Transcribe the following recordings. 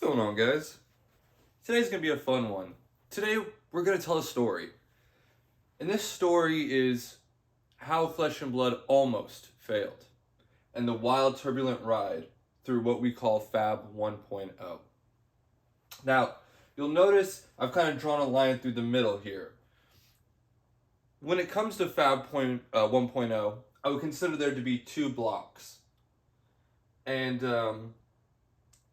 going on, guys? Today's gonna be a fun one. Today we're gonna tell a story. And this story is how Flesh and Blood almost failed, and the wild turbulent ride through what we call Fab 1.0. Now, you'll notice I've kind of drawn a line through the middle here. When it comes to Fab 1.0, I would consider there to be two blocks. And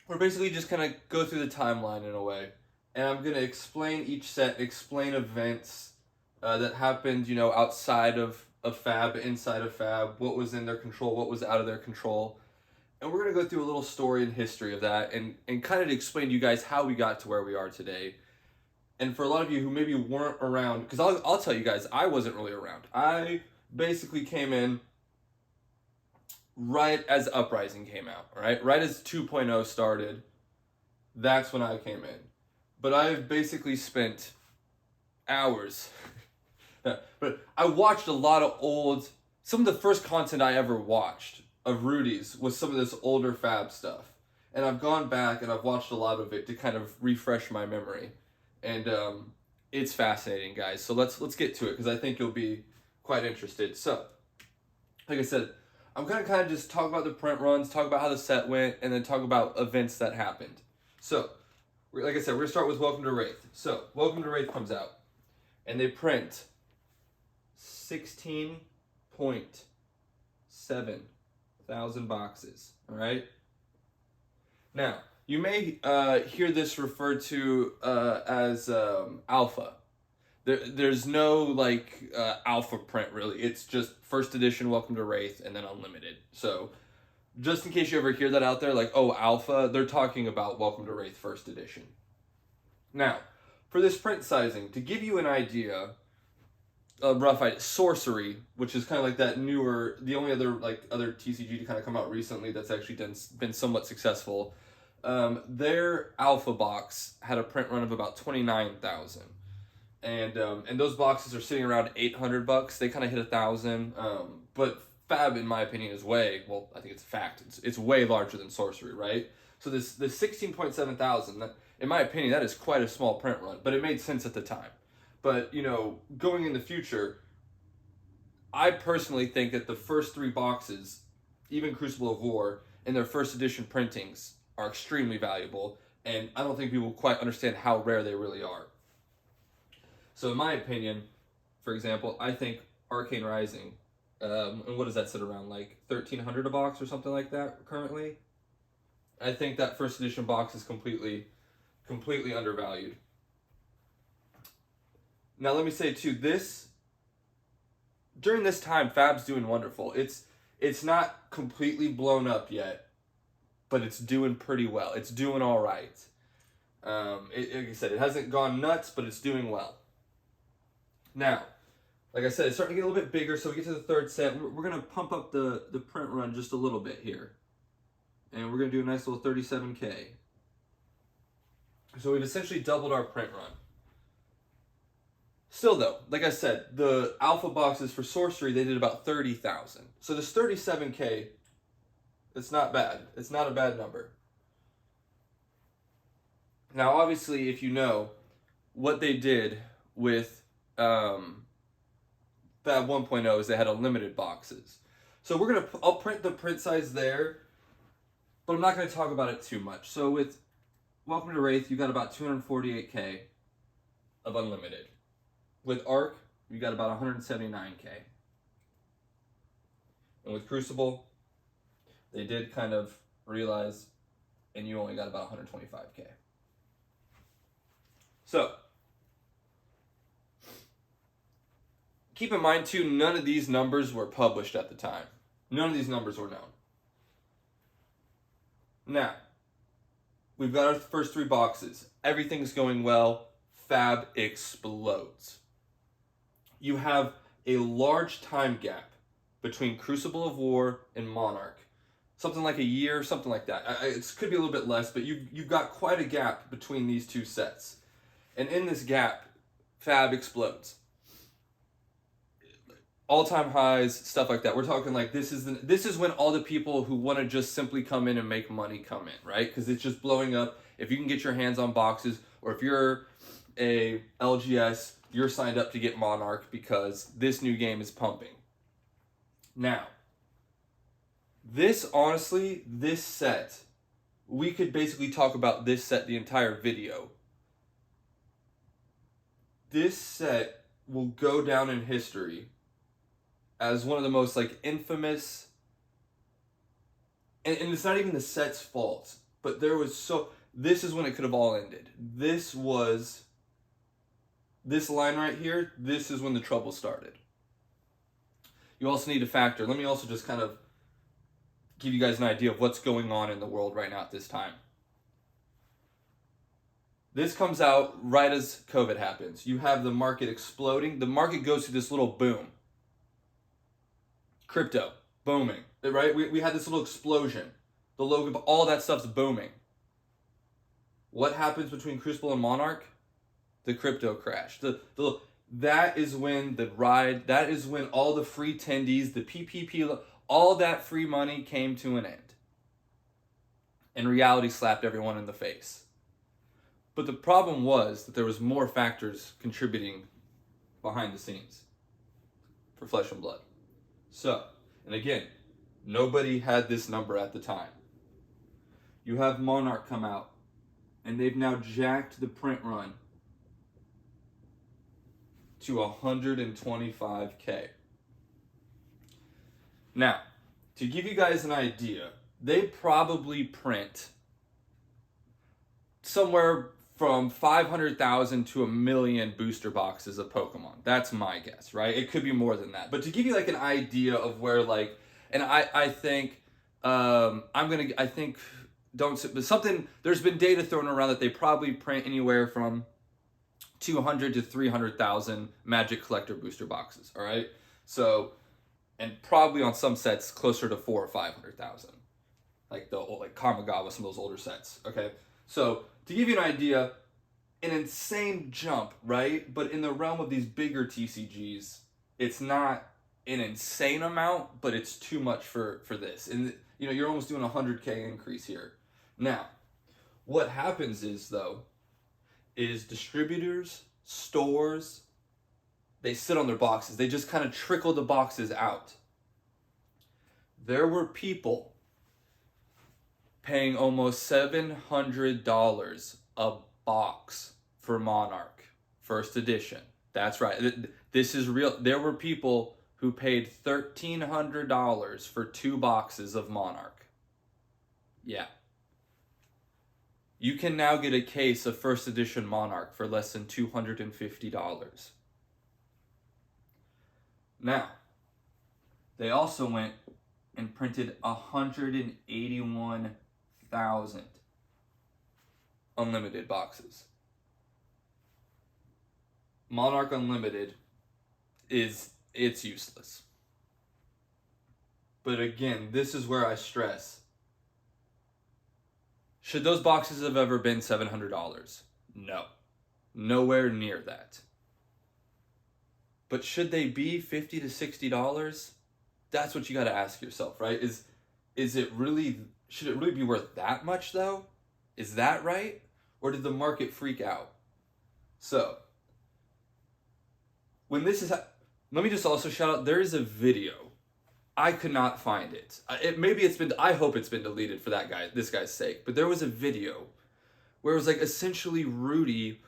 we're basically just going to go through the timeline in a way. And I'm going to explain each set, explain events that happened, outside of Fab, inside of Fab, what was in their control, what was out of their control. And we're going to go through a little story and history of that and kind of explain to you guys how we got to where we are today. And for a lot of you who maybe weren't around, because I'll tell you guys, I wasn't really around. I basically came in right as Uprising came out, right as 2.0 started. That's when I came in. But I've basically spent hours. But I watched a lot of some of the first content I ever watched of Rudy's was some of this older Fab stuff. And I've gone back and I've watched a lot of it to kind of refresh my memory. And it's fascinating, guys. So let's get to it, because I think you'll be quite interested. So, like I said, I'm going to kind of just talk about the print runs, talk about how the set went, and then talk about events that happened. So, like I said, we're going to start with Welcome to Wraith. So, Welcome to Wraith comes out, and they print 16.7 thousand boxes, all right? Now, you may hear this referred to as alpha. There's no alpha print really. It's just first edition Welcome to Wraith and then unlimited. So just in case you ever hear that out there, alpha, they're talking about Welcome to Wraith first edition. Now, for this print sizing, to give you an idea, a rough idea, Sorcery, which is kind of like that newer, the only other other TCG to kind of come out recently that's actually been somewhat successful. Their alpha box had a print run of about 29,000. And those boxes are sitting around $800. They kind of hit 1,000. But Fab, in my opinion, is I think it's a fact. It's way larger than Sorcery, right? So this 16.7 thousand, in my opinion, that is quite a small print run, but it made sense at the time. But, going in the future, I personally think that the first three boxes, even Crucible of War, in their first edition printings, are extremely valuable, and I don't think people quite understand how rare they really are. So in my opinion, for example, I think Arcane Rising, and what does that sit around, $1,300 a box or something like that currently? I think that first edition box is completely undervalued. Now let me say too, during this time, Fab's doing wonderful. It's not completely blown up yet, but it's doing pretty well. It's doing all right. Like I said, it hasn't gone nuts, but it's doing well. Now, like I said, it's starting to get a little bit bigger, so we get to the third set. We're going to pump up the print run just a little bit here. And we're going to do a nice little 37K. So we've essentially doubled our print run. Still though, like I said, the alpha boxes for Sorcery, they did about 30,000. So this 37K, it's not bad. It's not a bad number. Now, obviously, if you know what they did with Fab 1.0 is they had unlimited boxes. So I'll print the print size there, but I'm not going to talk about it too much. So with Welcome to Wraith, you got about 248K of unlimited. With Arc, you got about 179K. And with Crucible, they did kind of realize, and you only got about 125K. So, keep in mind too, none of these numbers were published at the time. None of these numbers were known. Now, we've got our first three boxes. Everything's going well. Fab explodes. You have a large time gap between Crucible of War and Monarch. Something like a year, something like that. It could be a little bit less, but you've got quite a gap between these two sets. And in this gap, Fab explodes. All-time highs, stuff like that. We're talking this is when all the people who want to just simply come in and make money come in, right? Because it's just blowing up. if you can get your hands on boxes, or if you're a LGS, you're signed up to get Monarch because this new game is pumping. Now, this set, we could basically talk about this set the entire video. This set will go down in history as one of the most like infamous, and it's not even the set's fault, but this is when it could have all ended. This line right here, this is when the trouble started. You also need to factor, let me also just kind of give you guys an idea of what's going on in the world right now at this time. This comes out right as COVID happens. You have the market exploding. The market goes through this little boom. Crypto, booming, right? We had this little explosion. The Logan, all that stuff's booming. What happens between Crucible and Monarch? The crypto crash. That is when all the free tendies, the PPP, all that free money came to an end. And reality slapped everyone in the face. But the problem was that there was more factors contributing behind the scenes for Flesh and Blood. So, and again, nobody had this number at the time. You have Monarch come out, and they've now jacked the print run to 125K. Now, to give you guys an idea, they probably print somewhere from 500,000 to 1 million booster boxes of Pokemon. That's my guess, right? It could be more than that. But to give you like an idea of where like, and I think, there's been data thrown around that they probably print anywhere from 200 to 300,000 Magic Collector booster boxes, all right? So, and probably on some sets closer to 400,000 or 500,000, like Kamigawa, some of those older sets. Okay, so to give you an idea, an insane jump, right? But in the realm of these bigger TCGs, it's not an insane amount, but it's too much for this. And you're almost doing 100K increase here. Now, what happens is distributors, stores, they sit on their boxes. They just kind of trickle the boxes out. There were people paying almost $700 a box for Monarch, first edition. That's right. This is real. There were people who paid $1,300 for 2 boxes of Monarch. Yeah. You can now get a case of first edition Monarch for less than $250. Now, they also went and printed 181,000 unlimited boxes. Monarch Unlimited it's useless. But again, this is where I stress. Should those boxes have ever been $700? No. Nowhere near that. But should they be $50 to $60? That's what you got to ask yourself, right? Should it really be worth that much though? Is that right? Or did the market freak out? So, let me just also shout out, there is a video. I could not find it. I hope it's been deleted for this guy's sake. But there was a video where it was like essentially Rudy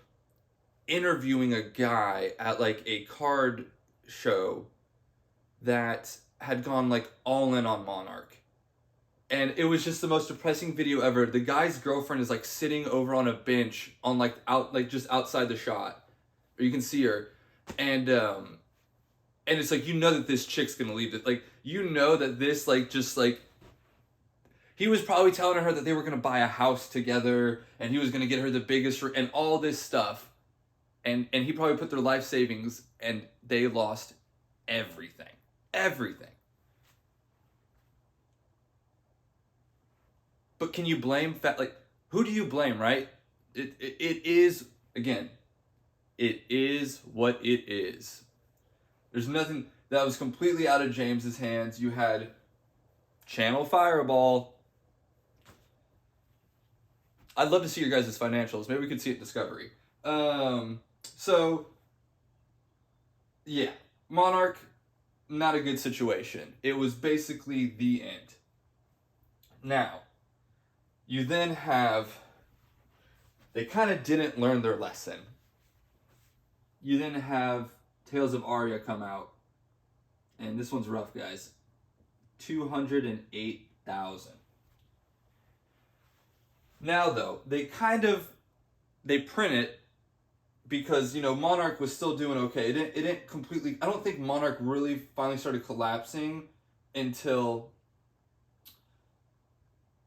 interviewing a guy at like a card show that had gone like all in on Monarch. And it was just the most depressing video ever. The guy's girlfriend is like sitting over on a bench on just outside the shot. Or you can see her. And it's like, that this chick's gonna leave it. Like, that this he was probably telling her that they were gonna buy a house together and he was gonna get her the biggest and all this stuff. And he probably put their life savings and they lost everything. Everything. But can you blame who do you blame, right? It is, again, it is what it is. There's nothing that was completely out of James's hands. You had Channel Fireball I'd love to see your guys' financials. Maybe we could see it in Discovery. So, yeah. Monarch, not a good situation. It was basically the end. Now, you then have... They kind of didn't learn their lesson. You then have Tales of Arya come out. And this one's rough, guys. 208,000. Now, though, they print it because, you know, Monarch was still doing okay. It didn't completely... I don't think Monarch really finally started collapsing until...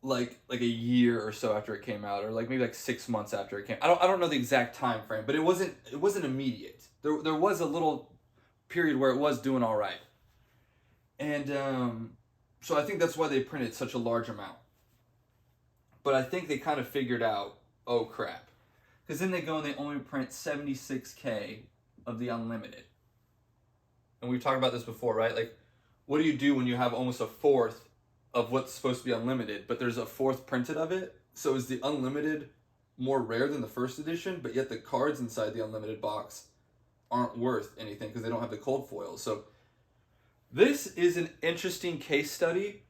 like a year or so after it came out, or like maybe like 6 months after it came. I don't know the exact time frame, but it wasn't immediate. There was a little period where it was doing all right, and so I think that's why they printed such a large amount. But I think they kind of figured out, oh crap, because then they go and they only print 76K of the unlimited, and we've talked about this before, right? Like, what do you do when you have almost a fourth of what's supposed to be unlimited, but there's a fourth printed of it? So is the unlimited more rare than the first edition, but yet the cards inside the unlimited box aren't worth anything because they don't have the cold foils? So this is an interesting case study,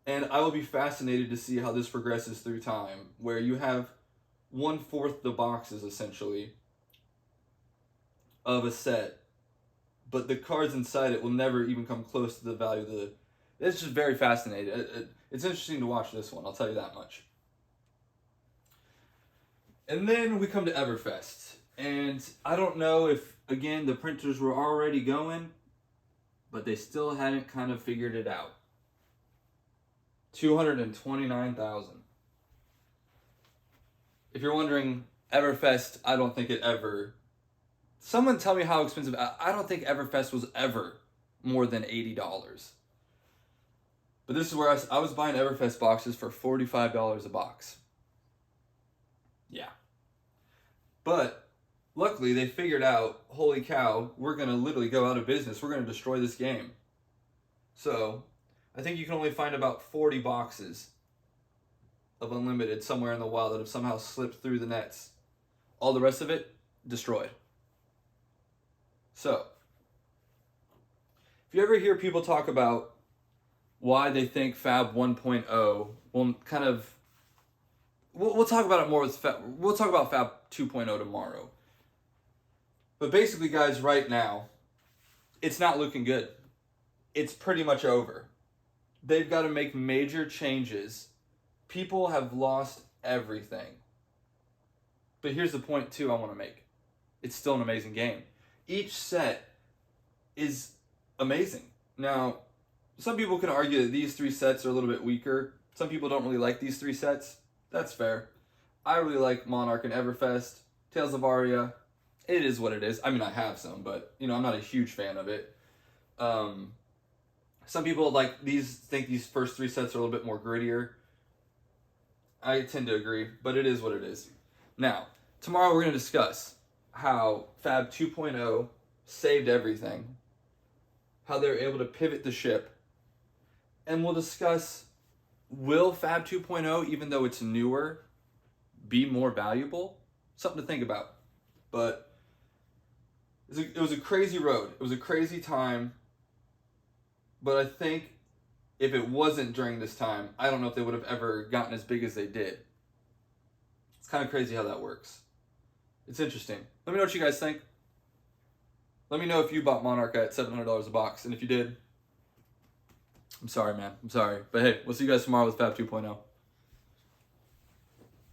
and I will be fascinated to see how this progresses through time, where you have 1/4 the boxes essentially of a set, but the cards inside it will never even come close to the value of the... It's just very fascinating. It's interesting to watch this one, I'll tell you that much. And then we come to Everfest. And I don't know if, again, the printers were already going, but they still hadn't kind of figured it out. 229,000. If you're wondering, Everfest, I don't think it ever... Someone tell me how expensive... I don't think Everfest was ever more than $80. But this is where I was buying Everfest boxes for $45 a box. Yeah. But luckily they figured out, holy cow, we're going to literally go out of business. We're going to destroy this game. So I think you can only find about 40 boxes of Unlimited somewhere in the wild that have somehow slipped through the nets. All the rest of it, destroyed. So, if you ever hear people talk about why they think Fab 1.0 will kind of... We'll talk about it more with we'll talk about Fab 2.0 tomorrow. But basically, guys, right now, it's not looking good. It's pretty much over. They've got to make major changes. People have lost everything. But here's the point, too, I want to make. It's still an amazing game. Each set is amazing. Now, some people can argue that these 3 sets are a little bit weaker. Some people don't really like these 3 sets. That's fair. I really like Monarch and Everfest. Tales of Arya, it is what it is. I mean, I have some, but, you know, I'm not a huge fan of it. Some people think these first 3 sets are a little bit more grittier. I tend to agree, but it is what it is. Now, tomorrow we're going to discuss how Fab 2.0 saved everything, how they're able to pivot the ship, and we'll discuss, will Fab 2.0, even though it's newer, be more valuable? Something to think about. But it was a crazy road. It was a crazy time. But I think if it wasn't during this time, I don't know if they would have ever gotten as big as they did. It's kind of crazy how that works. It's interesting. Let me know what you guys think. Let me know if you bought Monarch at $700 a box. And if you did, I'm sorry, man. I'm sorry. But hey, we'll see you guys tomorrow with Fab 2.0.